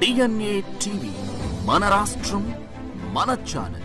DNA TV మన రాష్ట్రం మన ఛానల్.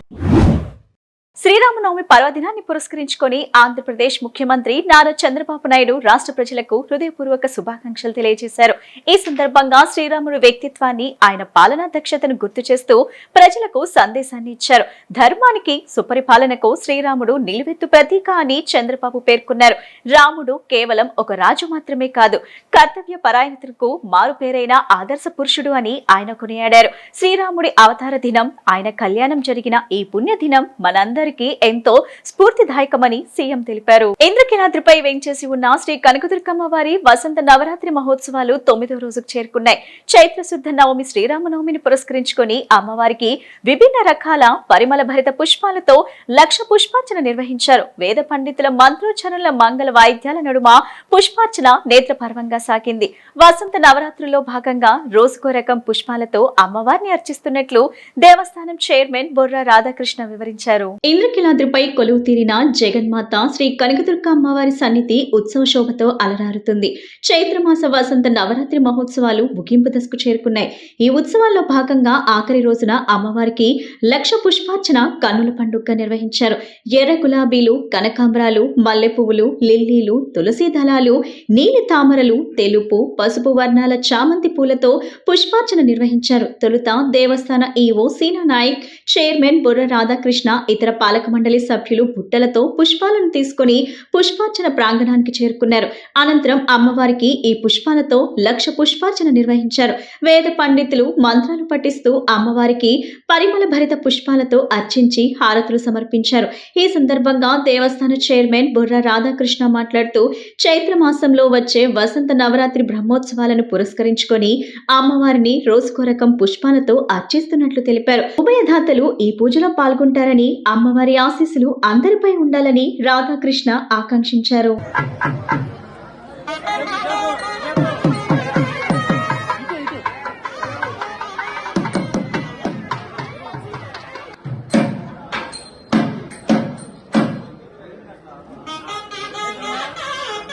శ్రీరామనవమి పర్వదినాన్ని పురస్కరించుకొని ఆంధ్రప్రదేశ్ ముఖ్యమంత్రి నారా చంద్రబాబు నాయుడు రాష్ట్ర ప్రజలకు హృదయపూర్వక శుభాకాంక్షలు తెలియజేశారు. ఈ సందర్భంగా శ్రీరాముడి వ్యక్తిత్వాన్ని, ఆయన పాలనా దక్షతను గుర్తు చేస్తూ ప్రజలకు సందేశాన్ని ఇచ్చారు. ధర్మానికి, సుపరిపాలనకు శ్రీరాముడు నిలువెత్తు ప్రతీక అని చంద్రబాబు పేర్కొన్నారు. రాముడు కేవలం ఒక రాజు మాత్రమే కాదు, కర్తవ్య పరాయణతకు మారుపేరైన ఆదర్శ పురుషుడు అని ఆయన కొనియాడారు. శ్రీరాముడి అవతార దినం, ఆయన కళ్యాణం జరిగిన ఈ పుణ్య దినం మనందరికీ ఎంతో స్ఫూర్తిదాయకమని సీఎం తెలిపారు. ఇంద్రకీలాద్రిపై వేంచేసి ఉన్న శ్రీ కనకదుర్గమ్మ వారి వసంత నవరాత్రి మహోత్సవాలు 9వ రోజుకు చేరుకున్నాయి. చైత్ర శుద్ధ నవమి శ్రీరామనవమిని పురస్కరించుకొని అమ్మవారికి విభిన్న రకాల పరిమళ భరిత పుష్పాలతో లక్ష పుష్పార్చన నిర్వహించారు. వేద పండితుల మంత్రోచ్చరణల మంగళ వాయిద్యాల నడుమ పుష్పార్చన నేత్రపర్వంగా సాగింది. వసంత నవరాత్రుల్లో భాగంగా రోజుకో రకం పుష్పాలతో అమ్మవారిని అర్చిస్తున్నట్లు దేవస్థానం చైర్మన్ బొర్రా రాధాకృష్ణ వివరించారు. ఇంద్రకీలాద్రిపై కొలువు తీరిన జగన్మాత శ్రీ కనకదుర్గ అమ్మవారి సన్నిధి ఉత్సవ శోభతో అలరారుతుంది. చైత్రమాస వసంత నవరాత్రి మహోత్సవాలు ముగింపు దశకు చేరుకున్నాయి. ఈ ఉత్సవాల్లో భాగంగా ఆఖరి రోజున అమ్మవారికి లక్ష పుష్పార్చన కన్నుల పండుగగా నిర్వహించారు. ఎర్ర గులాబీలు, కనకాంబరాలు, మల్లె పువ్వులు, లిల్లీలు, తులసి దళాలు, నీలి తామరలు, తెలుపు, పసుపు వర్ణాల చామంతి పూలతో పుష్పార్చన నిర్వహించారు. తొలుత దేవస్థాన ఈవో సీనా నాయక్, చైర్మన్ బొర్ర రాధాకృష్ణ, ఇతర పాలక మండలి సభ్యులు బుట్టలతో పుష్పాలను తీసుకుని పుష్పార్చన ప్రాంగణానికి చేరుకున్నారు. అనంతరం అమ్మవారికి ఈ పుష్పాలతో లక్ష పుష్పార్చన నిర్వహించారు. వేద పండితులు మంత్రాలు పఠిస్తూ అమ్మవారికి పరిమళ భరిత పుష్పాలతో అర్చించి హారతులు సమర్పించారు. ఈ సందర్భంగా దేవస్థాన చైర్మన్ బొర్రా రాధాకృష్ణ మాట్లాడుతూ చైత్ర మాసంలో వచ్చే వసంత నవరాత్రి బ్రహ్మోత్సవాలను పురస్కరించుకొని అమ్మవారిని రోజుకో రకం పుష్పాలతో అర్చిస్తున్నట్లు తెలిపారు. ఉభయదాతలు ఈ పూజలో పాల్గొంటారని, అమ్మవారి ఆశీస్సులు అందరిపై ఉండాలని రాధాకృష్ణ ఆకాంక్షించారు.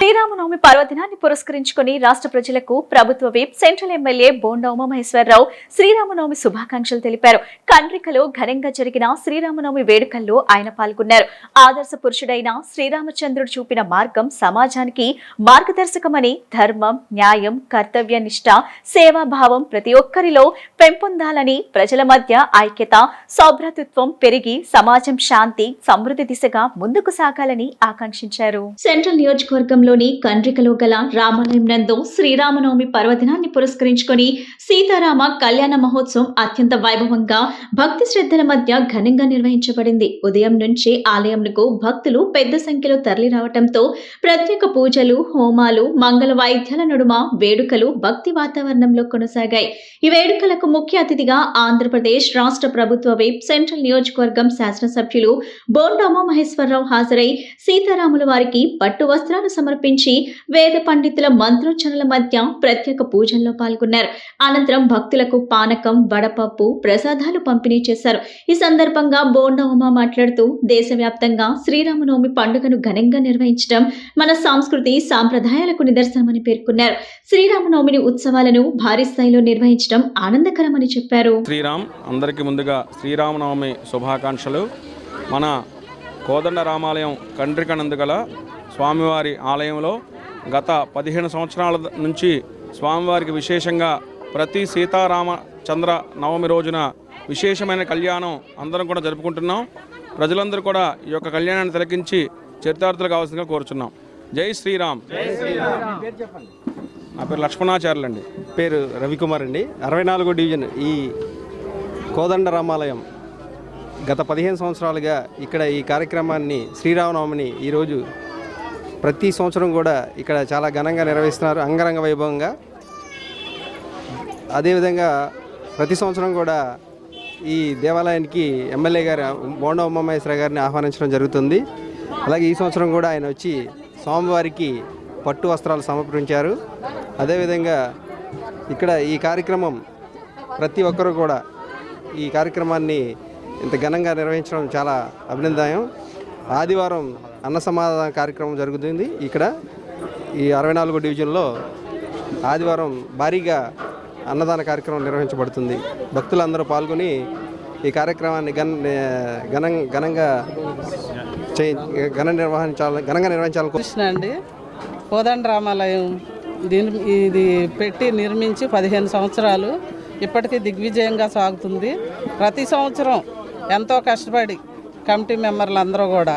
శ్రీరామనవమి పర్వదినాన్ని పురస్కరించుకుని రాష్ట్ర ప్రజలకు ప్రభుత్వ whip, central MLA Bonda Umamaheswararao Sriramanavami శుభాకాంక్షలు తెలిపారు. కండ్రికలో ఘనంగా జరిగిన శ్రీరామనవమి వేడుకల్లో ఆయన పాల్గొన్నారు. ఆదర్శ పురుషుడైన శ్రీరామచంద్రుడు చూపిన మార్గం సమాజానికి మార్గదర్శకమని, ధర్మం, న్యాయం, కర్తవ్య నిష్ఠ, సేవాభావం ప్రతి ఒక్కరిలో పెంపొందాలని, ప్రజల మధ్య ఐక్యత, సౌభ్రాతృత్వం పెరిగి సమాజం శాంతి, సమృద్ధి దిశగా ముందుకు సాగాలని ఆకాంక్షించారు. సెంట్రల్ నియోజకవర్గంలోని కండ్రికలో గల రామాలయం నందు శ్రీరామనవమి పర్వదినాన్ని పురస్కరించుకొని సీతారామ కళ్యాణ మహోత్సవం అత్యంత వైభవంగా భక్తి శ్రద్ధల మధ్య ఘనంగా నిర్వహించబడింది. ఉదయం నుంచి ఆలయంకు భక్తులు పెద్ద సంఖ్యలో తరలి రావడంతో ప్రత్యేక పూజలు, హోమాలు, మంగళ వాయిద్యాల నడుమ వేడుకలు భక్తి వాతావరణంలో కొనసాగాయి. ఈ వేడుకలకు ముఖ్య అతిథిగా ఆంధ్రప్రదేశ్ రాష్ట్ర ప్రభుత్వ విప్, సెంట్రల్ నియోజకవర్గం శాసనసభ్యులు బోండా ఉమామహేశ్వరరావు హాజరై సీతారాముల వారికి పట్టు వస్త్రాలు సమర్పించి వేద పండితుల మంత్రోచ్చరణల మధ్య ప్రత్యేక పూజల్లో పాల్గొన్నారు. అనంతరం భక్తులకు పానకం, వడపప్పు, ప్రసాదాలు పంపిణీ చేశారు. ఈ సందర్భంగా బోండా ఉమా మాట్లాడుతూ దేశవ్యాప్తంగా శ్రీరామనవమి పండుగను ఘనంగా నిర్వహించడం మన సంస్కృతి సాంప్రదాయాలకు నిదర్శనమని పేర్కొన్నారు. శ్రీరామనవమిని ఉత్సవాలను భారీ స్థాయిలో నిర్వహించడం ఆనందకరమని చెప్పారు. శ్రీరామ్ అందరికీ ముందుగా శ్రీరామనవమి శుభాకాంక్షలు. మన కోదండ రామాలయం కండ్రికనందు గల స్వామివారి ఆలయంలో గత 15 సంవత్సరాల నుంచి స్వామివారికి విశేషంగా ప్రతి సీతారామచంద్ర నవమి రోజున విశేషమైన కళ్యాణం అందరం కూడా జరుపుకుంటున్నాం. ప్రజలందరూ కూడా ఈ యొక్క కళ్యాణాన్ని తిలకించి చరితార్థులు కావాల్సిందిగా కోరుచున్నాం. జై శ్రీరామ్. నా పేరు లక్ష్మణాచార్యులు అండి. పేరు రవికుమార్ అండి. 64వ డివిజన్ ఈ కోదండ రామాలయం గత 15 సంవత్సరాలుగా ఇక్కడ ఈ కార్యక్రమాన్ని శ్రీరామనవమిని ఈరోజు ప్రతి సంవత్సరం కూడా ఇక్కడ చాలా ఘనంగా నిర్వహిస్తున్నారు, అంగరంగ వైభవంగా. అదేవిధంగా ప్రతి సంవత్సరం కూడా ఈ దేవాలయానికి ఎమ్మెల్యే గారు బోండా ఉమామహేశ్వర గారిని ఆహ్వానించడం జరుగుతుంది. అలాగే ఈ సంవత్సరం కూడా ఆయన వచ్చి స్వామివారికి పట్టు వస్త్రాలు సమర్పించారు. అదేవిధంగా ఇక్కడ ఈ కార్యక్రమం ప్రతి ఒక్కరూ కూడా ఈ కార్యక్రమాన్ని ఇంత ఘనంగా నిర్వహించడం చాలా అభినందనీయం. ఆదివారం అన్న సమాధాన కార్యక్రమం జరుగుతుంది. ఇక్కడ ఈ 64వ డివిజన్లో ఆదివారం భారీగా అన్నదాన కార్యక్రమం నిర్వహించబడుతుంది. భక్తులందరూ పాల్గొని ఈ కార్యక్రమాన్ని ఘనంగా నిర్వహించాలని కృష్ణ అండి. కోదండ రామాలయం ఇది పెట్టి నిర్మించి 15 సంవత్సరాలు ఇప్పటికీ దిగ్విజయంగా సాగుతుంది. ప్రతి సంవత్సరం ఎంతో కష్టపడి కమిటీ మెంబర్లు అందరూ కూడా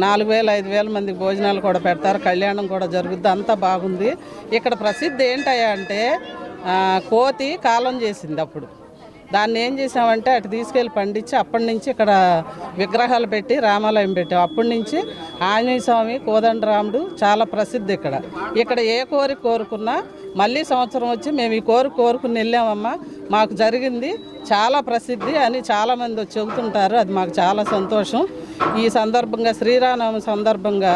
4,000-5,000 మందికి భోజనాలు కూడా పెడతారు. కళ్యాణం కూడా జరుగుద్ది. అంతా బాగుంది. ఇక్కడ ప్రసిద్ధి ఏంటయ్యా అంటే కోతి కాలం చేసింది. అప్పుడు దాన్ని ఏం చేసామంటే అటు తీసుకెళ్ళి పండించి అప్పటి నుంచి ఇక్కడ విగ్రహాలు పెట్టి రామాలయం పెట్టాం. అప్పటి నుంచి ఆంజనేయ స్వామి, కోదండరాముడు చాలా ప్రసిద్ధి. ఇక్కడ ఏ కోరిక కోరుకున్నా మళ్ళీ సంవత్సరం వచ్చి మేము ఈ కోరుకుని వెళ్ళామమ్మా, మాకు జరిగింది, చాలా ప్రసిద్ధి అని చాలామంది వచ్చి చెబుతుంటారు. అది మాకు చాలా సంతోషం. ఈ సందర్భంగా శ్రీరామనవమి సందర్భంగా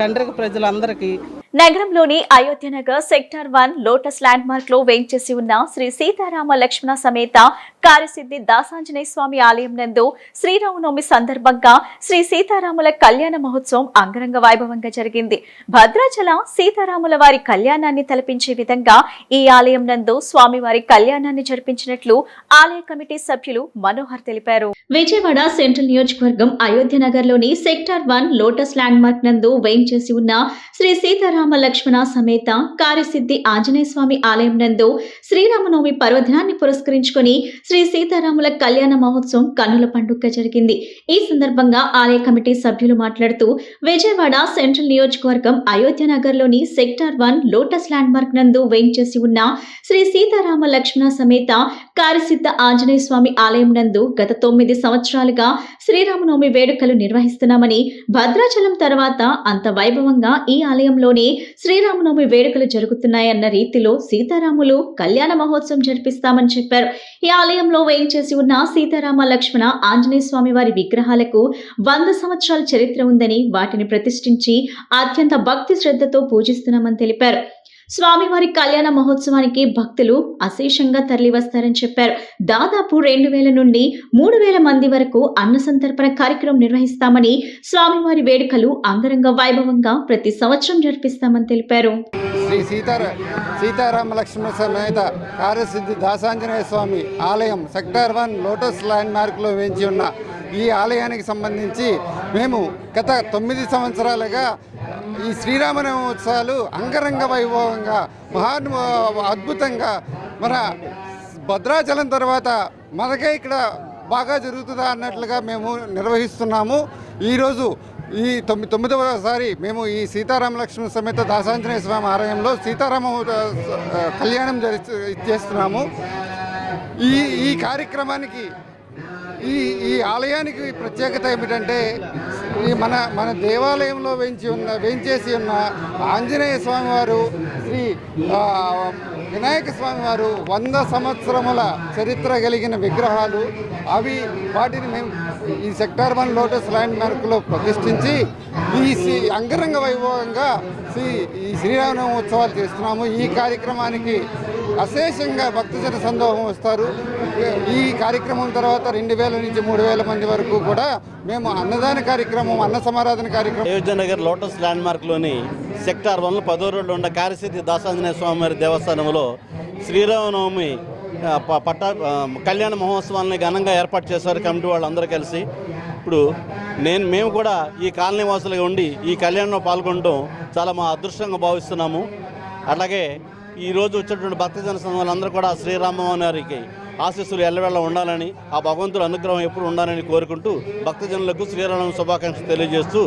కండ్రిక ప్రజలందరికీ నగరంలోని Ayodhya Nagar sector 1 lotus land mark లో వేంచేసి ఉన్న శ్రీ సీతారామ లక్ష్మణ సమేత కార్యసిద్ధి దాసాంజనేయ స్వామి ఆలయం నందు శ్రీరామనవమి సందర్భంగా శ్రీ సీతారాముల కళ్యాణ మహోత్సవం అంగరంగ వైభవంగా జరిగింది. భద్రాచల సీతారాముల వారి కళ్యాణాన్ని తలపించే విధంగా ఈ ఆలయం నందు స్వామివారి కళ్యాణాన్ని జరిపించినట్లు ఆలయ కమిటీ సభ్యులు మనోహర్ తెలిపారు. విజయవాడ సెంట్రల్ నియోజకవర్గం అయోధ్యనగర్ లోని సెక్టార్ 1 లోటస్ ల్యాండ్ మార్క్ నందు వేంచేసి ఉన్న శ్రీ సీతారామ లక్ష్మణ సమేత కార్యసిద్ధి ఆంజనేయ స్వామి ఆలయం నందు శ్రీరామనవమి పర్వదినాన్ని పురస్కరించుకొని శ్రీ సీతారాముల కళ్యాణ మహోత్సవం కన్నుల పండుగగా జరిగింది. ఈ సందర్భంగా ఆలయ కమిటీ సభ్యులు మాట్లాడుతూ విజయవాడ సెంట్రల్ నియోజకవర్గం అయోధ్యనగర్ లోని సెక్టార్ 1 లోటస్ ల్యాండ్ మార్క్ నందు వేంచేసి ఉన్న శ్రీ సీతారామ లక్ష్మణ సమేత కార్యసిద్ధ ఆంజనేయ స్వామి ఆలయం నందు గత 9 సంవత్సరాలుగా శ్రీరామనవమి వేడుకలు నిర్వహిస్తున్నామని, భద్రాచలం తర్వాత అంత వైభవంగా ఈ ఆలయంలోనే శ్రీరామనవమి వేడుకలు జరుగుతున్నాయన్న రీతిలో సీతారాములు కళ్యాణ మహోత్సవం జరిపిస్తామని చెప్పారు. ఈ ఆలయంలో వేయించేసి ఉన్న సీతారామ లక్ష్మణ ఆంజనేయ స్వామి వారి విగ్రహాలకు 100 సంవత్సరాల చరిత్ర ఉందని, వాటిని ప్రతిష్ఠించి అత్యంత భక్తి శ్రద్ధతో పూజిస్తున్నామని తెలిపారు. స్వామివారి కళ్యాణ మహోత్సవానికి భక్తులు అశేషంగా తరలివస్తారని చెప్పారు. దాదాపు 2,000 నుండి 3,000 మంది వరకు అన్న సంతర్పణ కార్యక్రమం నిర్వహిస్తామని, స్వామివారి వేడుకలు అంగరంగ వైభవంగా ప్రతి సంవత్సరం జరిపిస్తామని తెలిపారు. శ్రీ సీతారామ లక్ష్మణ సమేత కార్యసిద్ధి దాసాంజనేయ స్వామి ఆలయం సెక్టార్ 1 లోటస్ ల్యాండ్ మార్క్లో వేంచి ఉన్న ఈ ఆలయానికి సంబంధించి మేము గత 9 సంవత్సరాలుగా ఈ శ్రీరామనవమి ఉత్సవాలు అంగరంగ వైభవంగా అద్భుతంగా మన భద్రాచలం తర్వాత మనకే ఇక్కడ బాగా జరుగుతుందా అన్నట్లుగా మేము నిర్వహిస్తున్నాము. ఈరోజు ఈ 9వ మేము ఈ సీతారామ లక్ష్మణ సమేత దాసాంజనేయ స్వామి ఆలయంలో సీతారామ కళ్యాణం చేస్తున్నాము. ఈ కార్యక్రమానికి ఈ ఆలయానికి ప్రత్యేకత ఏమిటంటే మన దేవాలయంలో వేంచేసి ఉన్న ఆంజనేయ స్వామివారు, శ్రీ వినాయక స్వామివారు 100 సంవత్సరముల చరిత్ర కలిగిన విగ్రహాలు. వాటిని మేము ఈ సెక్టార్ 1 లోటస్ ల్యాండ్ మార్క్లో ప్రతిష్ఠించి ఈ అంగరంగ వైభవంగా ఈ శ్రీరామనవమి ఉత్సవాలు చేస్తున్నాము. ఈ కార్యక్రమానికి అశేషంగా భక్తజన సందోహం వస్తారు. ఈ కార్యక్రమం తర్వాత 2,000 నుంచి 3,000 మంది వరకు కూడా మేము అన్నదాన కార్యక్రమం, అన్న సమారాధన కార్యక్రమం అయోధ్యనగర్ లోటస్ ల్యాండ్ మార్క్లోని సెక్టార్ 1 10వ రోడ్లో ఉన్న కార్యసిద్ధి దాసాంజనేయ స్వామివారి దేవస్థానంలో శ్రీరామనవమి కళ్యాణ మహోత్సవాన్ని ఘనంగా ఏర్పాటు చేశారు కమిటీ వాళ్ళందరూ కలిసి. ఇప్పుడు మేము కూడా ఈ కాలనీ వాసులుగా ఉండి ఈ కళ్యాణంలో పాల్గొనడం చాలా మా అదృష్టంగా భావిస్తున్నాము. అలాగే ఈరోజు వచ్చేటువంటి భక్తజన సంఘాలందరూ కూడా శ్రీరామనవమి వారికి ఆశీస్సులు ఎల్లవేళ ఉండాలని, ఆ భగవంతుడు అనుగ్రహం ఎప్పుడు ఉండాలని కోరుకుంటూ భక్తజనులకు శ్రీరామనవమి శుభాకాంక్షలు తెలియజేస్తూ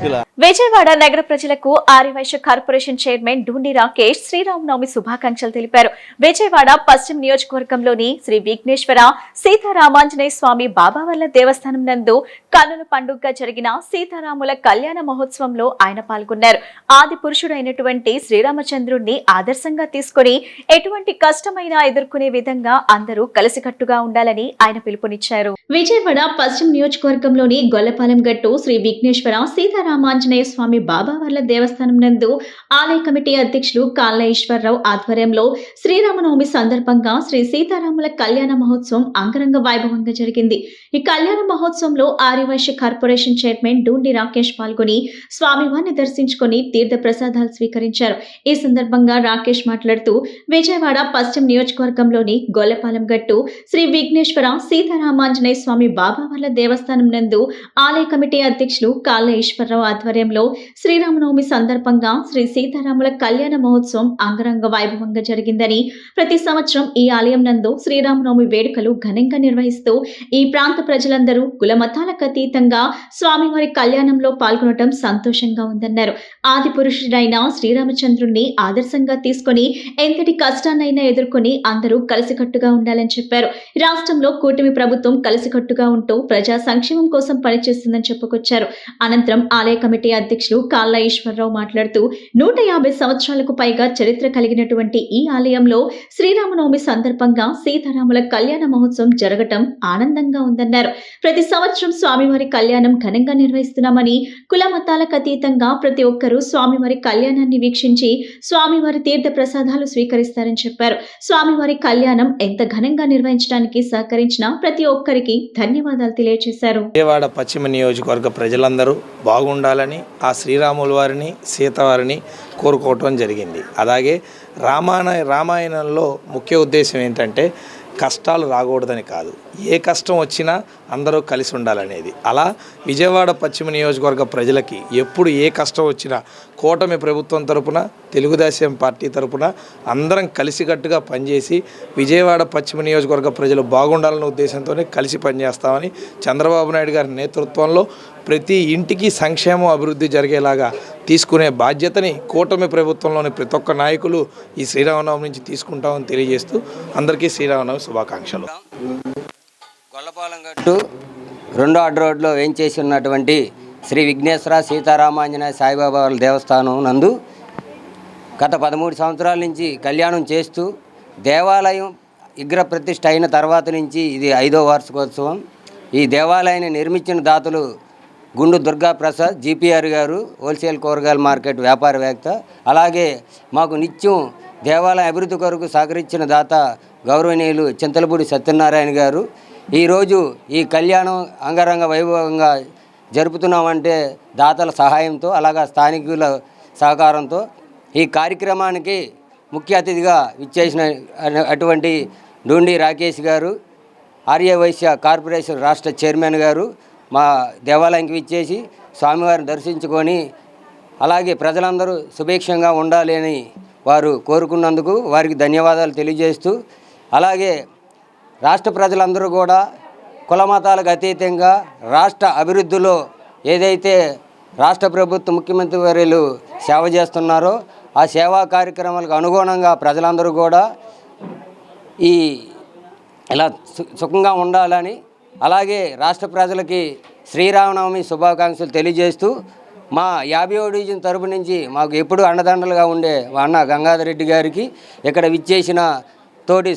ఇలా విజయవాడ నగర ప్రజలకు ఆర్యవైశ్య కార్పొరేషన్ చైర్మన్ డూండి రాకేష్ శ్రీరామనవమి శుభాకాంక్షలు తెలిపారు. విజయవాడ పశ్చిమ నియోజకవర్గంలోని శ్రీ విఘ్నేశ్వర సీతారామాంజనేయ స్వామి బాబావర్ల దేవస్థానం నందు కన్నుల పండుగగా జరిగిన సీతారాముల కళ్యాణ మహోత్సవంలో ఆయన పాల్గొన్నారు. ఆది పురుషుడైనటువంటి శ్రీరామచంద్రుణ్ణి ఆదర్శంగా తీసుకుని ఎటువంటి కష్టమైనా ఎదుర్కొనే విధంగా అందరూ కలిసికట్టుగా ఉండాలని ఆయన పిలుపునిచ్చారు. విజయవాడ పశ్చిమ నియోజకవర్గంలోని గొల్లపాలెం గట్టు శ్రీ విఘ్నేశ్వర సీతారామాంజనేయ సీతారామాంజనేయ స్వామి బాబావర్ల దేవస్థానం నందు ఆలయ కమిటీ అధ్యక్షులు కాళ్ళ ఈశ్వరరావు ఆధ్వర్యంలో శ్రీరామనవమి సందర్భంగా శ్రీ సీతారాముల కళ్యాణ మహోత్సవం అంగరంగ వైభవంగా జరిగింది. ఈ కళ్యాణ మహోత్సవంలో ఆర్యవైశ్య కార్పొరేషన్ చైర్మన్ డూండి రాకేష్ పాల్గొని స్వామివారిని దర్శించుకొని తీర్థ ప్రసాదాలు స్వీకరించారు. ఈ సందర్భంగా రాకేష్ మాట్లాడుతూ విజయవాడ పశ్చిమ నియోజకవర్గంలోని గొల్లపాలెం గట్టు శ్రీ విఘ్నేశ్వర సీతారామాంజనేయ స్వామి బాబావర్ల దేవస్థానం నందు ఆలయ కమిటీ అధ్యక్షులు కాళ్ళ ఈశ్వరరావు ఆధ్వర్యంలో శ్రీరామనవమి సందర్భంగా శ్రీ సీతారాముల కళ్యాణ మహోత్సవం అంగరంగ వైభవంగా జరిగిందని, ప్రతి సంవత్సరం ఈ ఆలయం నందు శ్రీరామనవమి వేడుకలు ఘనంగా నిర్వహిస్తూ ఈ ప్రాంత ప్రజలందరూ కులమతాలకు అతీతంగా స్వామివారి కళ్యాణంలో పాల్గొనడం సంతోషంగా ఉందన్నారు. ఆది పురుషుడైన శ్రీరామచంద్రుణ్ణి ఆదర్శంగా తీసుకుని ఎంతటి కష్టాన్నైనా ఎదుర్కొని అందరూ కలిసికట్టుగా ఉండాలని చెప్పారు. రాష్ట్రంలో కూటమి ప్రభుత్వం కలిసికట్టుగా ఉంటూ ప్రజా సంక్షేమం కోసం పనిచేస్తుందని చెప్పుకొచ్చారు. అనంతరం ఆలయ కమిటీ అధ్యక్షులు కాళ్ళ ఈశ్వరరావు మాట్లాడుతూ 150 సంవత్సరాలకు పైగా చరిత్ర కలిగినటువంటి ఈ ఆలయంలో శ్రీరామనవమి సందర్భంగా సీతారాముల కళ్యాణ మహోత్సవం జరగటం ఆనందంగా ఉందన్నారు. ప్రతి సంవత్సరం స్వామివారి కళ్యాణం ఘనంగా నిర్వహిస్తున్నామని, కుల మతాలకు అతీతంగా ప్రతి ఒక్కరూ స్వామివారి కళ్యాణాన్ని వీక్షించి స్వామివారి తీర్థ ప్రసాదాలు స్వీకరిస్తారని చెప్పారు. స్వామివారి కళ్యాణం ఎంత ఘనంగా నిర్వహించడానికి సహకరించిన ప్రతి ఒక్కరికి ధన్యవాదాలు తెలియజేశారు. విజయవాడ పశ్చిమ నియోజకవర్గ ప్రజలందరూ బాగుండాలని ఆ శ్రీరాముల వారిని సీతవారిని కోరుకోవటం జరిగింది. అలాగే రామాయణంలో ముఖ్య ఉద్దేశం ఏంటంటే కష్టాలు రాకూడదని కాదు, ఏ కష్టం వచ్చినా అందరూ కలిసి ఉండాలనేది. అలా విజయవాడ పశ్చిమ నియోజకవర్గ ప్రజలకి ఎప్పుడు ఏ కష్టం వచ్చినా కూటమి ప్రభుత్వం తరపున, తెలుగుదేశం పార్టీ తరపున అందరం కలిసికట్టుగా పనిచేసి విజయవాడ పశ్చిమ నియోజకవర్గ ప్రజలు బాగుండాలన్న ఉద్దేశంతోనే కలిసి పనిచేస్తామని, చంద్రబాబు నాయుడు గారి నేతృత్వంలో ప్రతి ఇంటికి సంక్షేమం అభివృద్ధి జరిగేలాగా తీసుకునే బాధ్యతని కూటమి ప్రభుత్వంలోని ప్రతి ఒక్క నాయకులు ఈ శ్రీరామనవమి నుంచి తీసుకుంటామని తెలియజేస్తూ అందరికీ శ్రీరామనవమి శుభాకాంక్షలు. గొల్లపాలెం గట్టు 2వ అడ్డ రోడ్లో వేంచేసి ఉన్నటువంటి శ్రీ విఘ్నేశ్వర సీతారామాంజనేయ సాయిబాబా వాళ్ళ దేవస్థానం నందు గత 13 సంవత్సరాల నుంచి కళ్యాణం చేస్తూ దేవాలయం విగ్రహ ప్రతిష్ఠ అయిన తర్వాత నుంచి ఇది 5వ వార్షికోత్సవం. ఈ దేవాలయాన్ని నిర్మించిన దాతలు గుండు దుర్గాప్రసాద్ జీపీఆర్ గారు, హోల్సేల్ కూరగాయల మార్కెట్ వ్యాపారవేత్త. అలాగే మాకు నిత్యం దేవాలయ అభివృద్ధి కొరకు సహకరించిన దాత గౌరవనీయులు చింతలపూడి సత్యనారాయణ గారు. ఈరోజు ఈ కళ్యాణం అంగరంగ వైభవంగా జరుపుతున్నామంటే దాతల సహాయంతో, అలాగా స్థానికుల సహకారంతో. ఈ కార్యక్రమానికి ముఖ్య అతిథిగా ఇచ్చేసిన అటువంటి డూండి రాకేష్ గారు, ఆర్యవైశ్య కార్పొరేషన్ రాష్ట్ర చైర్మన్ గారు మా దేవాలయానికి ఇచ్చేసి స్వామివారిని దర్శించుకొని, అలాగే ప్రజలందరూ సుభిక్షంగా ఉండాలి అని వారు కోరుకున్నందుకు వారికి ధన్యవాదాలు తెలియజేస్తూ, అలాగే రాష్ట్ర ప్రజలందరూ కూడా కులమతాలకు అతీతంగా రాష్ట్ర అభివృద్ధిలో ఏదైతే రాష్ట్ర ప్రభుత్వ ముఖ్యమంత్రి వర్యులు సేవ చేస్తున్నారో ఆ సేవా కార్యక్రమాలకు అనుగుణంగా ప్రజలందరూ కూడా ఇలా సుఖంగా ఉండాలని, అలాగే రాష్ట్ర ప్రజలకి శ్రీరామనవమి శుభాకాంక్షలు తెలియజేస్తూ మా 50వ డివిజన్ తరపు నుంచి మాకు ఎప్పుడు అండదండలుగా ఉండే అన్న గంగాధర్ రెడ్డి గారికి, ఇక్కడ విచ్చేసిన తోటి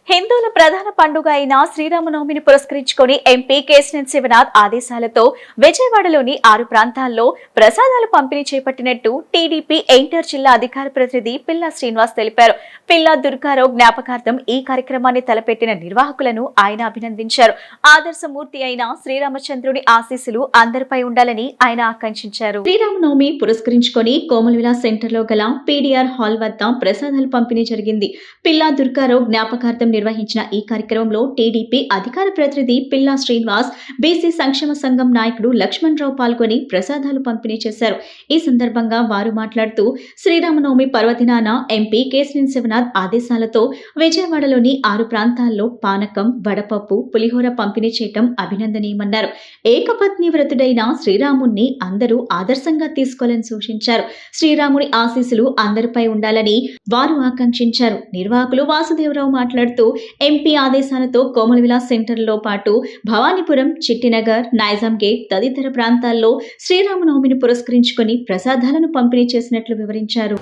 హిందువుల ప్రధాన పండుగ అయిన శ్రీరామనవమిని పురస్కరించుకొని ఎంపీ కేశినేని శివనాథ్ ఆదేశాలతో విజయవాడలోని 6 ప్రాంతాల్లో ప్రసాదాలు పంపిణీ చేపట్టినట్టు టీడీపీ ఎన్టీఆర్ జిల్లా అధికార ప్రతినిధి పిల్లా శ్రీనివాస్ తెలిపారు. పిల్లా దుర్గారావు జ్ఞాపకార్థం ఈ కార్యక్రమాన్ని తలపెట్టిన నిర్వాహకులను ఆయన అభినందించారు. ఆదర్శమూర్తి అయిన శ్రీరామచంద్రుని ఆశీస్సులు అందరిపై ఉండాలని ఆయన ఆకాంక్షించారు. శ్రీరామనవమి పురస్కరించుకొని కోమల్ విలాస్ సెంటర్ లో గల పీడీఆర్ హాల్ వద్ద ప్రసాదాలు పంపిణీ జరిగింది. పిల్లా దుర్గారావు జ్ఞాపకార్థం నిర్వహించిన ఈ కార్యక్రమంలో టీడీపీ అధికార ప్రతినిధి పిల్లా శ్రీనివాస్, బీసీ సంక్షేమ సంఘం నాయకుడు లక్ష్మణ్ రావు పాల్గొని ప్రసాదాలు పంపిణీ చేశారు. ఈ సందర్భంగా వారు మాట్లాడుతూ శ్రీరామనవమి పర్వదినాన ఎంపీ కేశినేని శివనాథ్ ఆదేశాలతో విజయవాడలోని 6 ప్రాంతాల్లో పానకం, వడపప్పు, పులిహోర పంపిణీ చేయటం అభినందనీయమన్నారు. ఏకపత్ని వ్రతుడైన శ్రీరాముణ్ణి అందరూ ఆదర్శంగా తీసుకోవాలని సూచించారు. శ్రీరాముని ఆశీస్సులు అందరిపై ఉండాలని వారు ఆకాంక్షించారు. నిర్వాహకులు వాసుదేవరావు మాట్లాడుతూ ఎంపీ ఆదేశాలతో కోమల్ విలాస్ సెంటర్లో పాటు భవానీపురం, చిట్టినగర్, నైజాం గేట్ తదితర ప్రాంతాల్లో శ్రీరామనవమిని పురస్కరించుకొని ప్రసాదాలను పంపిణీ చేసినట్లు వివరించారు.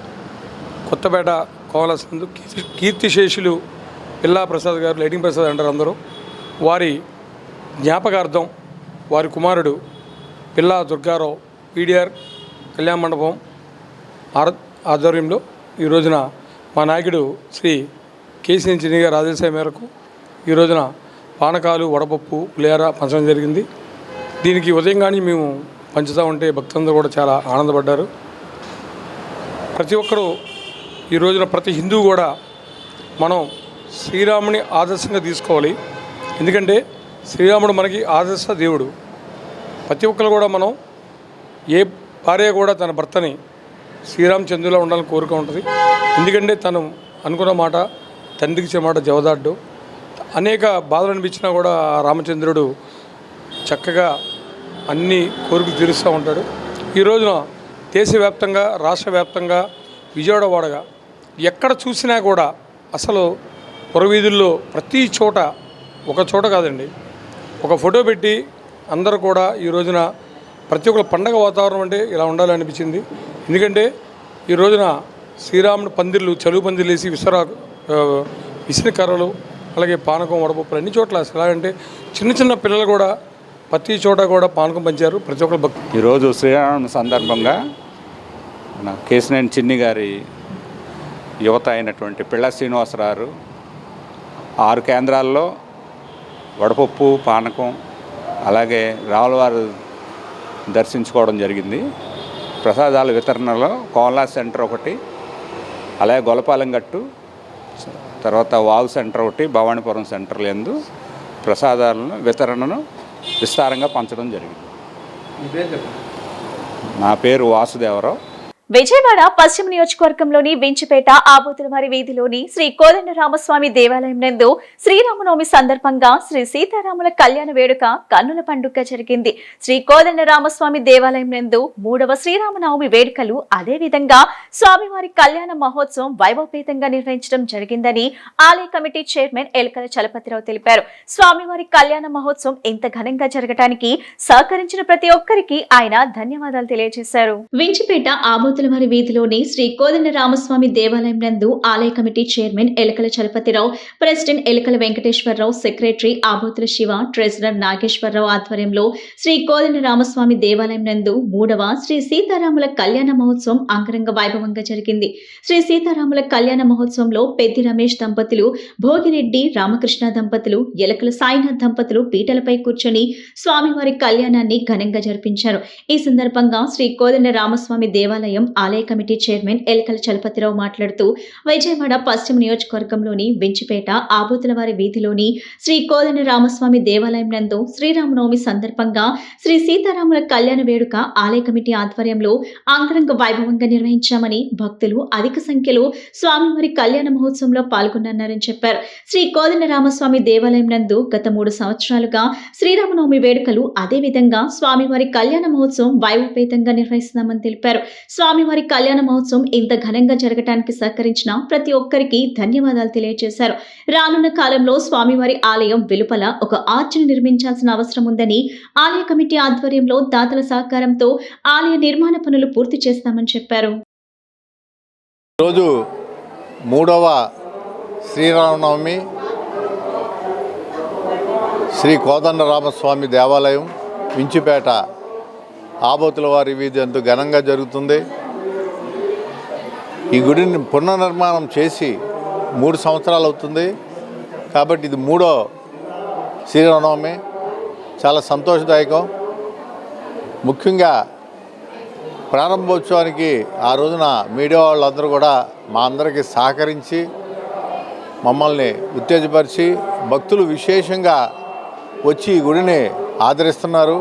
కొత్తపేట కోవలసందు కీర్తిశేషులు పిల్లా ప్రసాద్ గారు, లైటింగ్ ప్రసాద్ అంటారు అందరూ, వారి జ్ఞాపకార్థం వారి కుమారుడు పిల్లా దుర్గారావు పీడీఆర్ కళ్యాణ మండపం ఆధ్వర్యంలో ఈ రోజున మా నాయకుడు శ్రీ కేసీఎన్ చిన్ని గారి ఆదేశాల మేరకు ఈ రోజున పానకాలు, వడపప్పు, పులిహార పంచడం జరిగింది. దీనికి ఉదయం కానీ మేము పంచుతూ ఉంటే భక్తులందరూ కూడా చాలా ఆనందపడ్డారు. ప్రతి ఒక్కరూ ఈ రోజున ప్రతి హిందువు కూడా మనం శ్రీరాముని ఆదర్శంగా తీసుకోవాలి. ఎందుకంటే శ్రీరాముడు మనకి ఆదర్శ దేవుడు. ప్రతి ఒక్కరు కూడా మనం ఏ భార్య కూడా తన భర్తని శ్రీరామచంద్రులా ఉండాలని కోరిక ఉంటుంది. ఎందుకంటే తను అనుకున్న మాట తండ్రికి ఇచ్చే మాట జవదాడ్డు. అనేక బాధలు అనిపించినా కూడా రామచంద్రుడు చక్కగా అన్ని కోరికలు తీరుస్తూ ఉంటాడు. ఈ రోజున దేశవ్యాప్తంగా, రాష్ట్ర వ్యాప్తంగా, విజయవాడ వాడగా ఎక్కడ చూసినా కూడా అసలు పురవీధుల్లో ప్రతి చోట, ఒక చోట కాదండి, ఒక ఫోటో పెట్టి అందరూ కూడా ఈ రోజున ప్రతి ఒక్కరు పండగ వాతావరణం అంటే ఇలా ఉండాలని అనిపించింది. ఎందుకంటే ఈ రోజున శ్రీరాముడు పందిర్లు, చలువు పందిర్లు వేసి విసిరి కర్రలు, అలాగే పానకం, వడపప్పులు అన్ని చోట్ల అసలు ఎలా అంటే చిన్న చిన్న పిల్లలు కూడా ప్రతి చోట కూడా పానకం పంచారు. ప్రతి ఒక్కరు భక్తి ఈరోజు శ్రీరామ సందర్భంగా మన కేసినేని చిన్ని గారి యువత అయినటువంటి పిళ్ళ శ్రీనివాసరావు 6 కేంద్రాల్లో వడపప్పు, పానకం, అలాగే రావులవారు దర్శించుకోవడం జరిగింది. ప్రసాదాల వితరణలో కోలా సెంటర్ ఒకటి, అలాగే గొల్లపాలెం గట్టు, తర్వాత వాగు సెంటర్ ఒకటి, భవానీపురం సెంటర్లు యందు ప్రసాదాలను వితరణను విస్తారంగా పంచడం జరిగింది. నా పేరు వాసుదేవరావు. విజయవాడ పశ్చిమ నియోజకవర్గంలోని వించిపేట ఆబోతులవారి వీధిలోని శ్రీ కోదండరామస్వామి దేవాలయం నందు శ్రీరామనవమి సందర్భంగా శ్రీ సీతారాముల కళ్యాణ వేడుక కన్నుల పండుగ జరిగింది. శ్రీ కోదండరామస్వామి దేవాలయం నందు 3వ శ్రీరామనవమి వేడుకలు, అదేవిధంగా స్వామివారి కళ్యాణ మహోత్సవం వైభవపేతంగా నిర్వహించడం జరిగిందని ఆలయ కమిటీ చైర్మన్ ఎలకల చలపతిరావు తెలిపారు. స్వామివారి కళ్యాణ మహోత్సవం ఇంత ఘనంగా జరగడానికి సహకరించిన ప్రతి ఒక్కరికి ఆయన ధన్యవాదాలు తెలియజేశారు. వించిపేట ఆబోతులవారి వీధిలోని శ్రీ కోదండరామస్వామి దేవాలయం నందు ఆలయ కమిటీ చైర్మన్ ఎలకల చలపతిరావు, ప్రెసిడెంట్ ఎలకల వెంకటేశ్వరరావు, సెక్రటరీ ఆబోతుల శివ, ట్రెజరర్ నాగేశ్వరరావు ఆధ్వర్యంలో శ్రీ కోదండరామస్వామి దేవాలయం నందు 3వ శ్రీ సీతారాముల కళ్యాణ మహోత్సవం అంగరంగ వైభవంగా జరిగింది. శ్రీ సీతారాముల కళ్యాణ మహోత్సవంలో పెద్ది రమేష్ దంపతులు, భోగిరెడ్డి రామకృష్ణ దంపతులు, ఎలకల సాయినాథ్ దంపతులు పీటలపై కూర్చొని స్వామివారి కళ్యాణాన్ని ఘనంగా జరిపించారు. ఈ సందర్భంగా శ్రీ కోదండరామస్వామి దేవాలయం ఆలయ కమిటీ చైర్మన్ ఎలకల చలపతిరావు మాట్లాడుతూ, విజయవాడ పశ్చిమ నియోజకవర్గంలోని వించిపేట ఆబోతులవారి వీధిలోని శ్రీ కోదండరామస్వామి దేవాలయం నందు శ్రీరామనవమి సందర్భంగా శ్రీ సీతారాముల కళ్యాణ వేడుక ఆలయ కమిటీ ఆధ్వర్యంలో అంగరంగ వైభవంగా నిర్వహించామని, భక్తులు అధిక సంఖ్యలో స్వామివారి కళ్యాణ మహోత్సవంలో పాల్గొన్నారని చెప్పారు. శ్రీ కోదండరామస్వామి దేవాలయం నందు గత 3 సంవత్సరాలుగా శ్రీరామనవమి వేడుకలు, అదేవిధంగా స్వామివారి కళ్యాణ మహోత్సవం వైభవపేతంగా నిర్వహిస్తున్నామని తెలిపారు. స్వామివారి కళ్యాణ మహోత్సవం ఇంత ఘనంగా జరగడానికి సహకరించిన ప్రతి ఒక్కరికి ధన్యవాదాలు తెలియజేశారు. రానున్న కాలంలో స్వామివారి ఆలయం వెలుపల ఒక ఆర్చిని నిర్మించాల్సిన అవసరం ఉందని, ఆలయ కమిటీ ఆధ్వర్యంలో దాతల సహకారంతో ఆలయ నిర్మాణ పనులు పూర్తి చేస్తామని చెప్పారు. ఈరోజు 3వ శ్రీరామనవమి శ్రీ కోదండరామస్వామి దేవాలయం వించిపేట ఆబోతులవారి వీధి ఎంతో ఘనంగా జరుగుతుంది. ఈ గుడిని పునర్నిర్మాణం చేసి 3 సంవత్సరాలు అవుతుంది. కాబట్టి ఇది 3వ శ్రీరామనవమి. చాలా సంతోషదాయకం. ముఖ్యంగా ప్రారంభోత్సవానికి ఆ రోజున మీడియా వాళ్ళందరూ కూడా మా అందరికీ సహకరించి మమ్మల్ని ఉత్తేజపరిచి భక్తులు విశేషంగా వచ్చి ఈ గుడిని ఆదరిస్తున్నారు.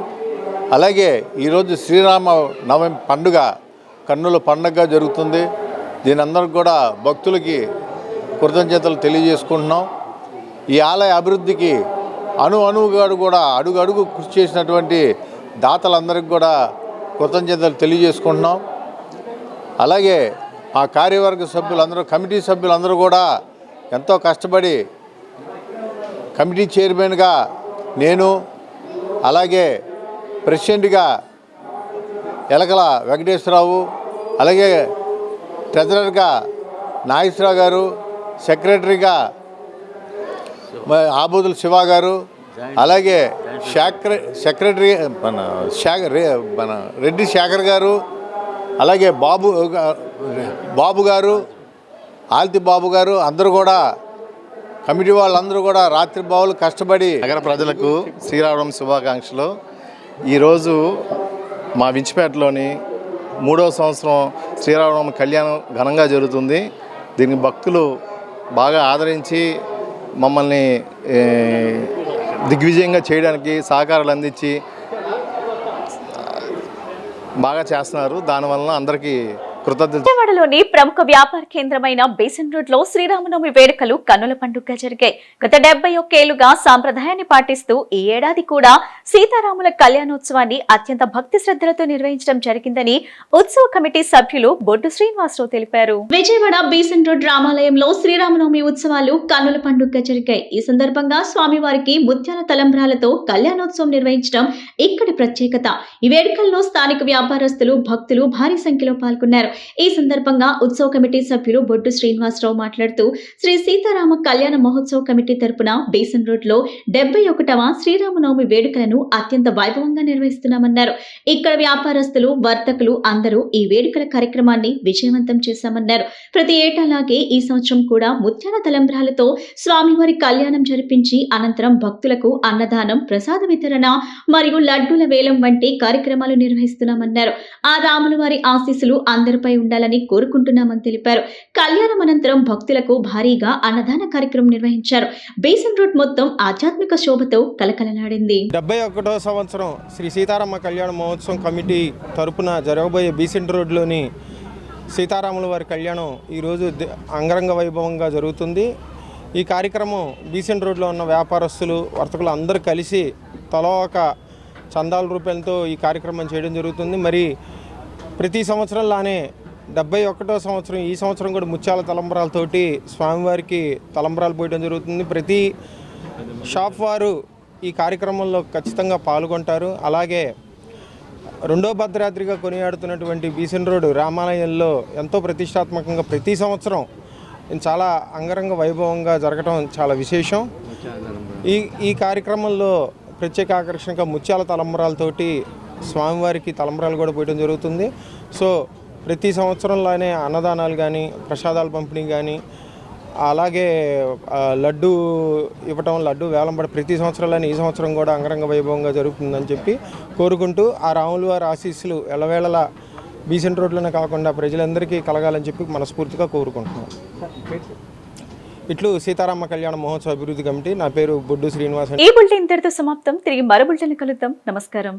అలాగే ఈరోజు శ్రీరామ నవమి పండుగ కన్నుల పండుగగా జరుగుతుంది. దీని అందరికి కూడా భక్తులకి కృతజ్ఞతలు తెలియజేసుకుంటున్నాం. ఈ ఆలయ అభివృద్ధికి అణువుగా కూడా అడుగు కృషి చేసినటువంటి దాతలందరికీ కూడా కృతజ్ఞతలు తెలియజేసుకుంటున్నాం. అలాగే మా కార్యవర్గ సభ్యులందరూ, కమిటీ సభ్యులందరూ కూడా ఎంతో కష్టపడి కమిటీ చైర్మన్గా నేను, అలాగే ప్రెసిడెంట్గా ఎలకల వెంకటేశ్వరరావు, అలాగే ట్రెజరర్గా నాగేశ్వరరావు గారు, సెక్రటరీగా ఆబోతుల శివ గారు, అలాగే సెక్రటరీ మన రెడ్డి శేఖర్ గారు, అలాగే బాబు గారు, ఆల్తి బాబు గారు అందరూ కూడా, కమిటీ వాళ్ళందరూ కూడా రాత్రి బావులు కష్టపడి. నగర ప్రజలకు శ్రీరామనవమి శుభాకాంక్షలు. ఈరోజు మా వించిపేటలోని 3వ సంవత్సరం శ్రీరామనవమి కళ్యాణం ఘనంగా జరుగుతుంది. దీనికి భక్తులు బాగా ఆదరించి మమ్మల్ని దిగ్విజయంగా చేయడానికి సహకారాలు అందించి బాగా చేస్తున్నారు. దానివల్ల అందరికీ కృతజ్ఞతలు. విజయవాడలోని ప్రముఖ వ్యాపార కేంద్రమైన బేసన్ రోడ్ లో శ్రీరామనవమి వేడుకలు కన్నుల పండుగగా జరిగాయి. గత 71 ఏళ్లుగా సాంప్రదాయాన్ని పాటిస్తూ ఈ ఏడాది కూడా సీతారాముల కళ్యాణోత్సవాన్ని అత్యంత భక్తి శ్రద్ధలతో నిర్వహించడం జరిగిందని ఉత్సవ కమిటీ సభ్యులు బొడ్డు శ్రీనివాసరావు తెలిపారు. విజయవాడ బేసన్ రోడ్ రామాలయంలో శ్రీరామనవమి ఉత్సవాలు కన్నుల పండుగగా జరిగాయి. ఈ సందర్భంగా స్వామివారికి ముత్యాల తలంబ్రాలతో కళ్యాణోత్సవం నిర్వహించడం ఇక్కడి ప్రత్యేకత. ఈ వేడుకల్లో స్థానిక వ్యాపారస్తులు, భక్తులు భారీ సంఖ్యలో పాల్గొన్నారు. ఈ సందర్భంగా ఉత్సవ కమిటీ సభ్యులు బొడ్డు శ్రీనివాసరావు మాట్లాడుతూ శ్రీ సీతారామ కళ్యాణ మహోత్సవ కమిటీ తరపున బేసన్ రోడ్ లో 71వ శ్రీరామనవమి వేడుకలను అత్యంత వైభవంగా నిర్వహిస్తున్నామన్నారు. ఇక్కడ వ్యాపారస్తులు, వర్తకులు అందరూ ఈ వేడుకల కార్యక్రమాన్ని విజయవంతం చేశామన్నారు. ప్రతి ఏటాలాగే ఈ సంవత్సరం కూడా ముత్యాల తలంబ్రాలతో స్వామివారి కళ్యాణం జరిపించి అనంతరం భక్తులకు అన్నదానం, ప్రసాద వితరణ మరియు లడ్డూల వేలం వంటి కార్యక్రమాలు నిర్వహిస్తున్నామన్నారు. ఆ రాముల వారి ఆశీస్సులు అందరిపై ఉండాలని కోరుకుంటున్నామని తెలిపారు. కళ్యాణం అనంతరం భక్తులకు భారీగా అన్నదాన కార్యక్రమం నిర్వహించారు. బేసన్ రోడ్ మొత్తం ఆధ్యాత్మిక శోభతో కలకలలాడింది. 71వ సంవత్సరం శ్రీ సీతారామ కళ్యాణ మహోత్సవం కమిటీ తరపున జరగబోయే బేసన్ రోడ్లోని సీతారాముల వారి కళ్యాణం ఈరోజు అంగరంగ వైభవంగా జరుగుతుంది. ఈ కార్యక్రమం బీసెంట్ రోడ్లో ఉన్న వ్యాపారస్తులు, వర్తకులు అందరూ కలిసి తలో ఒక చందాల రూపాయలతో ఈ కార్యక్రమం చేయడం జరుగుతుంది. మరి ప్రతి సంవత్సరంలానే 71వ సంవత్సరం ఈ సంవత్సరం కూడా ముత్యాల తలంబరాలతోటి స్వామివారికి తలంబరాలు పోయడం జరుగుతుంది. ప్రతి షాప్ వారు ఈ కార్యక్రమంలో ఖచ్చితంగా పాల్గొంటారు. అలాగే రెండో భద్రాద్రిగా కొనియాడుతున్నటువంటి బీసెన్ రోడ్ రామాలయంలో ఎంతో ప్రతిష్టాత్మకంగా ప్రతి సంవత్సరం చాలా అంగరంగ వైభవంగా జరగడం చాలా విశేషం. ఈ కార్యక్రమంలో ప్రత్యేక ఆకర్షణగా ముత్యాల తలంబరాలతోటి స్వామివారికి తలంబరాలు కూడా పోయడం జరుగుతుంది. సో ప్రతి సంవత్సరంలోనే అన్నదానాలు కానీ, ప్రసాదాల పంపిణీ కానీ, అలాగే లడ్డు ఇవ్వటం, లడ్డు వేలంబడి ప్రతి సంవత్సరంలోనే ఈ సంవత్సరం కూడా అంగరంగ వైభవంగా జరుగుతుందని చెప్పి కోరుకుంటూ ఆ రాముల వారి ఆశీస్సులు ఎల్లవేళలా బీసెంట్ రోడ్లోనే కాకుండా ప్రజలందరికీ కలగాలని చెప్పి మనస్ఫూర్తిగా కోరుకుంటున్నాం. ఇట్లు సీతారామ కళ్యాణ మహోత్సవ అభివృద్ధి కమిటీ. నా పేరు బొడ్డు శ్రీనివాస్. ఈ బులెటిన్ ఇంతటితో సమాప్తం. తిరిగి మరో బులెటిన్ కలుద్దాం. నమస్కారం.